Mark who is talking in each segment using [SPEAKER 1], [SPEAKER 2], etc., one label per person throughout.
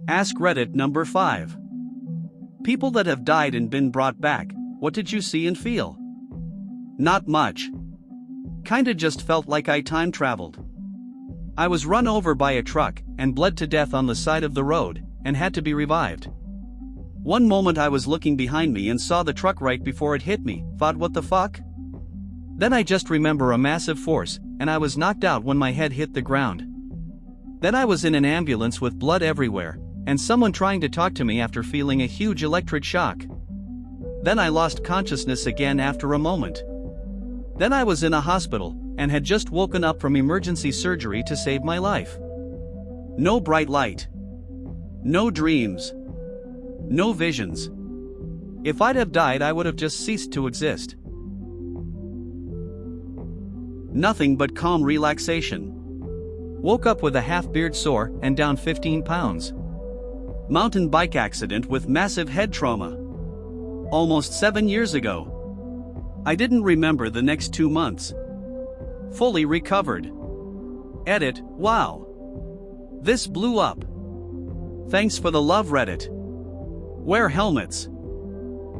[SPEAKER 1] AskReddit number 5. People that have died and been brought back, what did you see and feel? Not much. Kinda just felt like I time traveled. I was run over by a truck and bled to death on the side of the road and had to be revived. One moment I was looking behind me and saw the truck right before it hit me, thought what the fuck? Then I just remember a massive force and I was knocked out when my head hit the ground. Then I was in an ambulance with blood everywhere and someone trying to talk to me after feeling a huge electric shock. Then I lost consciousness again after a moment. Then I was in a hospital and had just woken up from emergency surgery to save my life. No bright light. No dreams. No visions. If I'd have died, I would have just ceased to exist. Nothing but calm relaxation. Woke up with a half-beard sore and down 15 pounds. Mountain bike accident with massive head trauma. Almost 7 years ago. I didn't remember the next 2 months. Fully recovered. Edit, wow. This blew up. Thanks for the love, Reddit. Wear helmets.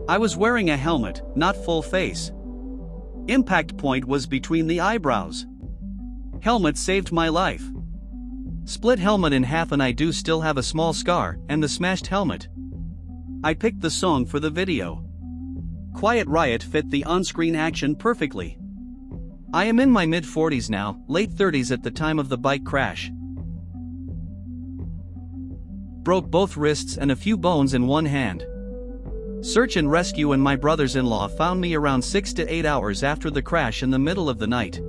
[SPEAKER 1] I was wearing a helmet, not full face. Impact point was between the eyebrows. Helmet saved my life. Split helmet in half and I do still have a small scar and the smashed helmet. I picked the song for the video. Quiet Riot fit the on-screen action perfectly. I am in my mid-40s now, late 30s at the time of the bike crash. Broke both wrists and a few bones in one hand. Search and rescue and my brothers-in-law found me around 6 to 8 hours after the crash in the middle of the night.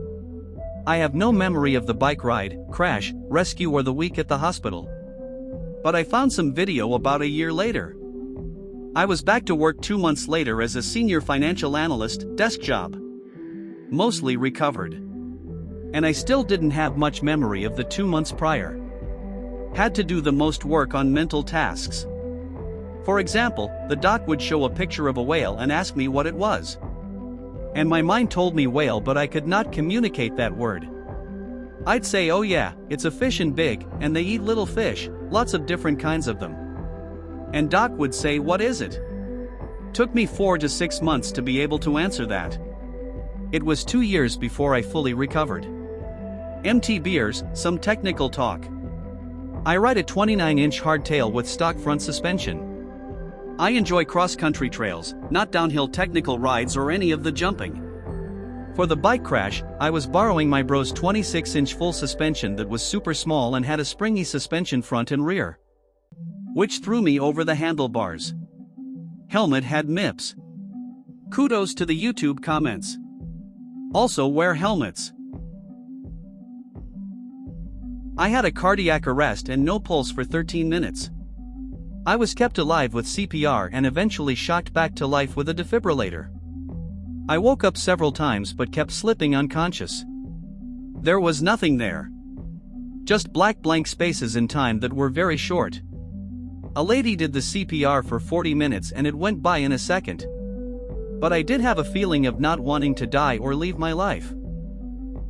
[SPEAKER 1] I have no memory of the bike ride, crash, rescue or the week at the hospital. But I found some video about a year later. I was back to work 2 months later as a senior financial analyst, desk job. Mostly recovered. And I still didn't have much memory of the 2 months prior. Had to do the most work on mental tasks. For example, the doc would show a picture of a whale and ask me what it was. And my mind told me whale, but I could not communicate that word. I'd say, oh yeah, it's a fish and big, and they eat little fish, lots of different kinds of them. And doc would say, what is it? Took me 4 to 6 months to be able to answer that. It was 2 years before I fully recovered. MT beers, some technical talk. I ride a 29-inch hardtail with stock front suspension. I enjoy cross-country trails, not downhill technical rides or any of the jumping. For the bike crash, I was borrowing my bro's 26-inch full suspension that was super small and had a springy suspension front and rear, which threw me over the handlebars. Helmet had MIPS. Kudos to the YouTube comments. Also wear helmets. I had a cardiac arrest and no pulse for 13 minutes. I was kept alive with CPR and eventually shocked back to life with a defibrillator. I woke up several times but kept slipping unconscious. There was nothing there. Just black blank spaces in time that were very short. A lady did the CPR for 40 minutes and it went by in a second. But I did have a feeling of not wanting to die or leave my life.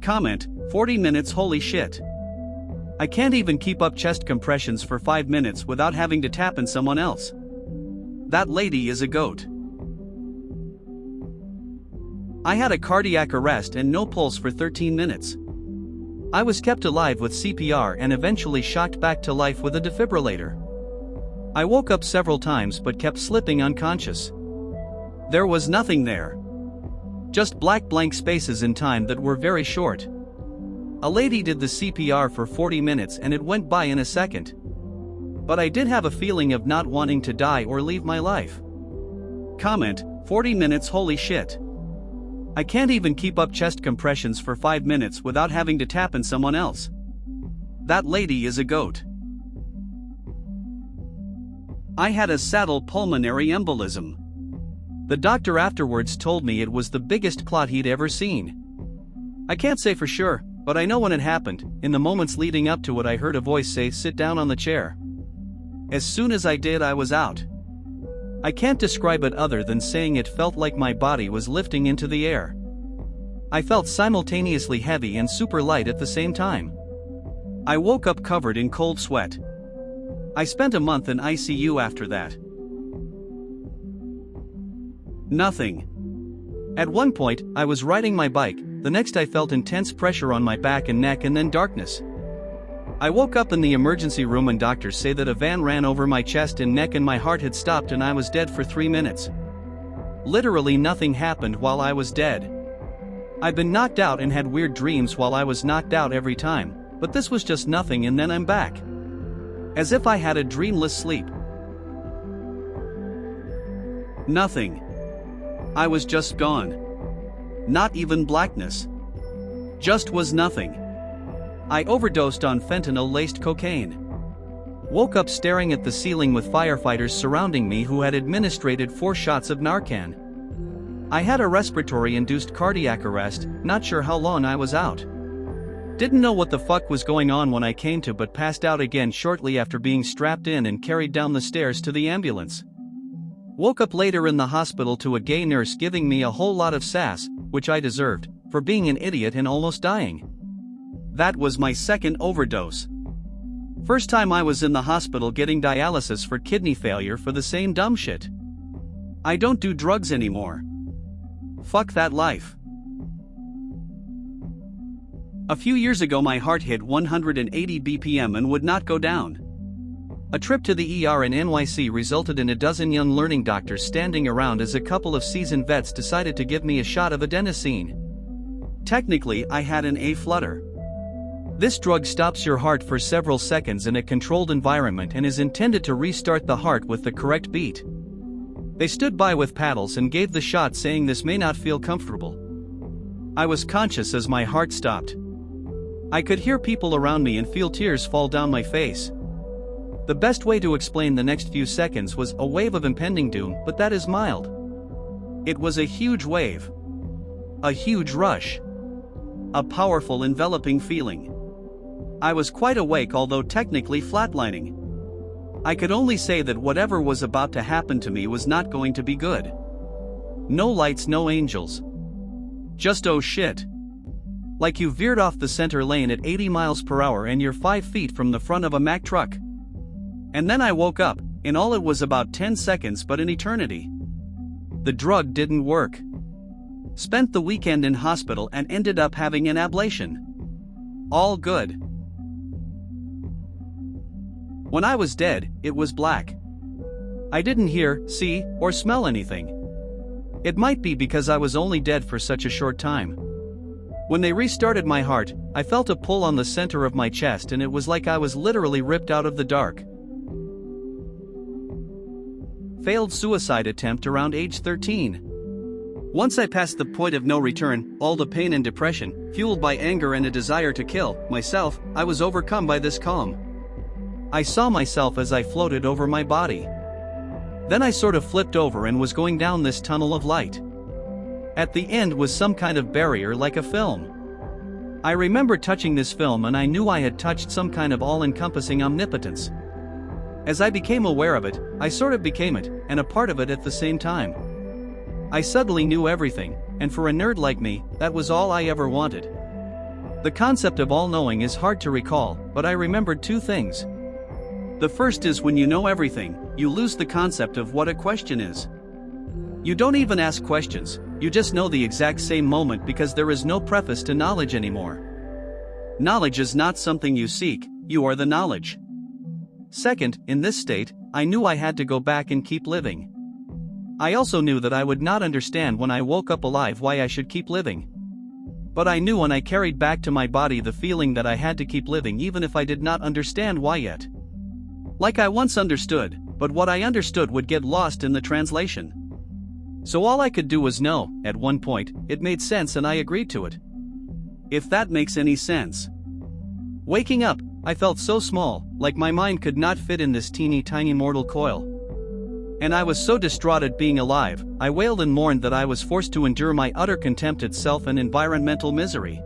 [SPEAKER 1] Comment, 40 minutes, holy shit. I can't even keep up chest compressions for 5 minutes without having to tap in someone else. That lady is a goat. I had a cardiac arrest and no pulse for 13 minutes. I was kept alive with CPR and eventually shocked back to life with a defibrillator. I woke up several times but kept slipping unconscious. There was nothing there. Just black blank spaces in time that were very short. A lady did the CPR for 40 minutes and it went by in a second. But I did have a feeling of not wanting to die or leave my life. Comment, 40 minutes, holy shit. I can't even keep up chest compressions for 5 minutes without having to tap in someone else. That lady is a goat. I had a saddle pulmonary embolism. The doctor afterwards told me it was the biggest clot he'd ever seen. I can't say for sure, but I know when it happened. In the moments leading up to it, I heard a voice say, "Sit down on the chair." As soon as I did, I was out. I can't describe it other than saying it felt like my body was lifting into the air. I felt simultaneously heavy and super light at the same time. I woke up covered in cold sweat. I spent a month in ICU after that. Nothing. At one point, I was riding my bike, the next I felt intense pressure on my back and neck and then darkness. I woke up in the emergency room and doctors say that a van ran over my chest and neck and my heart had stopped and I was dead for 3 minutes. Literally nothing happened while I was dead. I've been knocked out and had weird dreams while I was knocked out every time, but this was just nothing and then I'm back. As if I had a dreamless sleep. Nothing. I was just gone. Not even blackness. Just was nothing. I overdosed on fentanyl-laced cocaine. Woke up staring at the ceiling with firefighters surrounding me who had administered 4 shots of Narcan. I had a respiratory-induced cardiac arrest, not sure how long I was out. Didn't know what the fuck was going on when I came to, but passed out again shortly after being strapped in and carried down the stairs to the ambulance. Woke up later in the hospital to a gay nurse giving me a whole lot of sass, which I deserved, for being an idiot and almost dying. That was my second overdose. First time I was in the hospital getting dialysis for kidney failure for the same dumb shit. I don't do drugs anymore. Fuck that life. A few years ago my heart hit 180 BPM and would not go down. A trip to the ER in NYC resulted in a dozen young learning doctors standing around as a couple of seasoned vets decided to give me a shot of adenosine. Technically, I had an A flutter. This drug stops your heart for several seconds in a controlled environment and is intended to restart the heart with the correct beat. They stood by with paddles and gave the shot, saying this may not feel comfortable. I was conscious as my heart stopped. I could hear people around me and feel tears fall down my face. The best way to explain the next few seconds was a wave of impending doom, but that is mild. It was a huge wave. A huge rush. A powerful enveloping feeling. I was quite awake, although technically flatlining. I could only say that whatever was about to happen to me was not going to be good. No lights, no angels. Just oh shit. Like you veered off the center lane at 80 miles per hour and you're 5 feet from the front of a Mack truck. And then I woke up. In all it was about 10 seconds, but an eternity. The drug didn't work. Spent the weekend in hospital and ended up having an ablation. All good. When I was dead, it was black. I didn't hear, see, or smell anything. It might be because I was only dead for such a short time. When they restarted my heart, I felt a pull on the center of my chest and it was like I was literally ripped out of the dark. Failed suicide attempt around age 13. Once I passed the point of no return, all the pain and depression, fueled by anger and a desire to kill myself, I was overcome by this calm. I saw myself as I floated over my body. Then I sort of flipped over and was going down this tunnel of light. At the end was some kind of barrier like a film. I remember touching this film and I knew I had touched some kind of all-encompassing omnipotence. As I became aware of it, I sort of became it, and a part of it at the same time. I suddenly knew everything, and for a nerd like me, that was all I ever wanted. The concept of all-knowing is hard to recall, but I remembered 2 things. The first is when you know everything, you lose the concept of what a question is. You don't even ask questions, you just know the exact same moment because there is no preface to knowledge anymore. Knowledge is not something you seek, you are the knowledge. Second, in this state, I knew I had to go back and keep living. I also knew that I would not understand when I woke up alive why I should keep living. But I knew when I carried back to my body the feeling that I had to keep living even if I did not understand why yet. Like I once understood, but what I understood would get lost in the translation. So all I could do was know. At one point, it made sense and I agreed to it. If that makes any sense. Waking up, I felt so small, like my mind could not fit in this teeny tiny mortal coil. And I was so distraught at being alive, I wailed and mourned that I was forced to endure my utter contempt at self and environmental misery.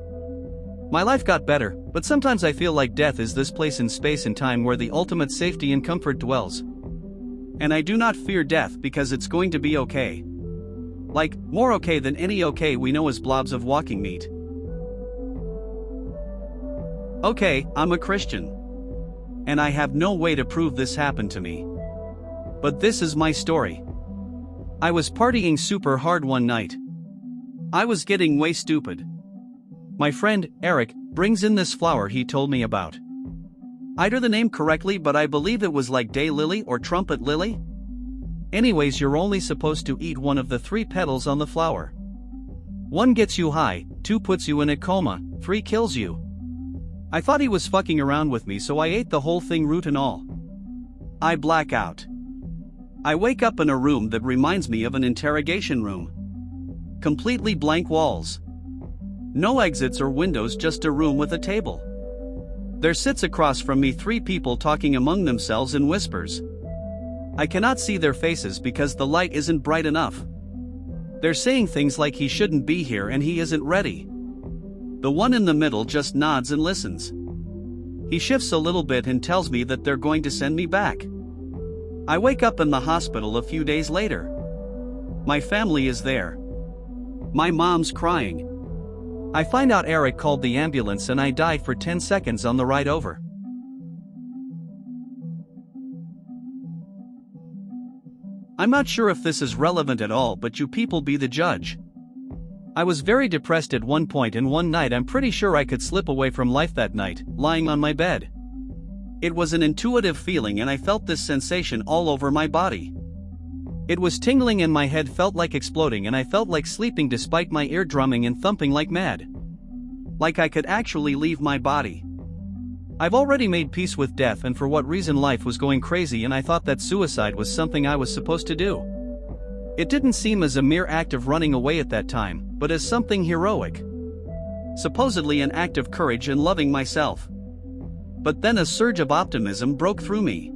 [SPEAKER 1] My life got better, but sometimes I feel like death is this place in space and time where the ultimate safety and comfort dwells. And I do not fear death because it's going to be okay. Like, more okay than any okay we know as blobs of walking meat. Okay, I'm a Christian. and I have no way to prove this happened to me. But this is my story. I was partying super hard one night. I was getting way stupid. My friend, Eric, brings in this flower he told me about. I do the name correctly, but I believe it was like daylily or trumpet lily. Anyways, you're only supposed to eat one of the 3 petals on the flower. 1 gets you high, 2 puts you in a coma, 3 kills you. I thought he was fucking around with me, so I ate the whole thing, root and all. I black out. I wake up in a room that reminds me of an interrogation room. Completely blank walls. No exits or windows, just a room with a table. There sits across from me 3 people talking among themselves in whispers. I cannot see their faces because the light isn't bright enough. They're saying things like he shouldn't be here and he isn't ready. The one in the middle just nods and listens. He shifts a little bit and tells me that they're going to send me back. I wake up in the hospital a few days later. My family is there. My mom's crying. I find out Eric called the ambulance and I died for 10 seconds on the ride over. I'm not sure if this is relevant at all, but you people be the judge. I was very depressed at one point, and one night I'm pretty sure I could slip away from life that night, lying on my bed. It was an intuitive feeling and I felt this sensation all over my body. It was tingling and my head felt like exploding, and I felt like sleeping despite my ear drumming and thumping like mad. Like I could actually leave my body. I've already made peace with death and for what reason life was going crazy, and I thought that suicide was something I was supposed to do. It didn't seem as a mere act of running away at that time, but as something heroic. Supposedly an act of courage and loving myself. But then a surge of optimism broke through me.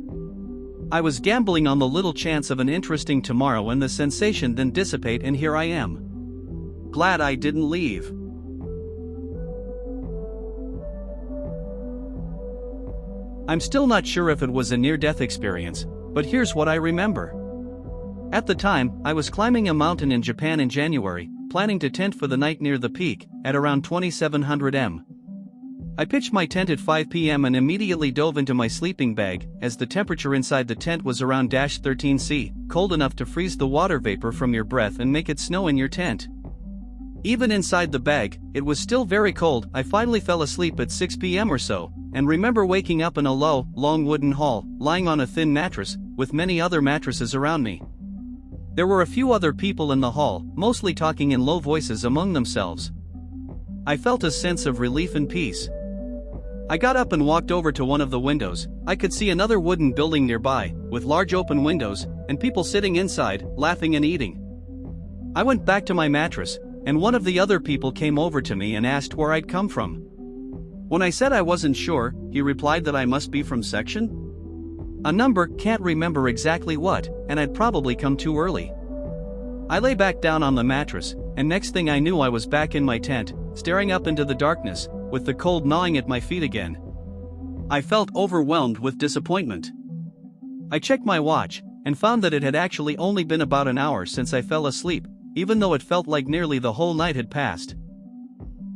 [SPEAKER 1] I was gambling on the little chance of an interesting tomorrow, and the sensation then dissipate, and here I am. Glad I didn't leave. I'm still not sure if it was a near-death experience, but here's what I remember. At the time, I was climbing a mountain in Japan in January, planning to tent for the night near the peak, at around 2700 m. I pitched my tent at 5 p.m. and immediately dove into my sleeping bag, as the temperature inside the tent was around -13°C, cold enough to freeze the water vapor from your breath and make it snow in your tent. Even inside the bag, it was still very cold. I finally fell asleep at 6 p.m. or so, and remember waking up in a low, long wooden hall, lying on a thin mattress, with many other mattresses around me. There were a few other people in the hall, mostly talking in low voices among themselves. I felt a sense of relief and peace. I got up and walked over to one of the windows. I could see another wooden building nearby, with large open windows, and people sitting inside, laughing and eating. I went back to my mattress, and one of the other people came over to me and asked where I'd come from. When I said I wasn't sure, he replied that I must be from section? A number, can't remember exactly what, and I'd probably come too early. I lay back down on the mattress, and next thing I knew I was back in my tent, staring up into the darkness, with the cold gnawing at my feet again. I felt overwhelmed with disappointment. I checked my watch, and found that it had actually only been about an hour since I fell asleep, even though it felt like nearly the whole night had passed.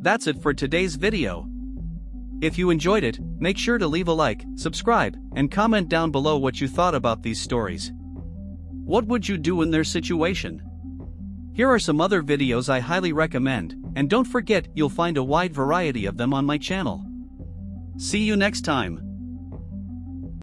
[SPEAKER 1] That's it for today's video. If you enjoyed it, make sure to leave a like, subscribe, and comment down below what you thought about these stories. What would you do in their situation? Here are some other videos I highly recommend, and don't forget you'll find a wide variety of them on my channel. See you next time.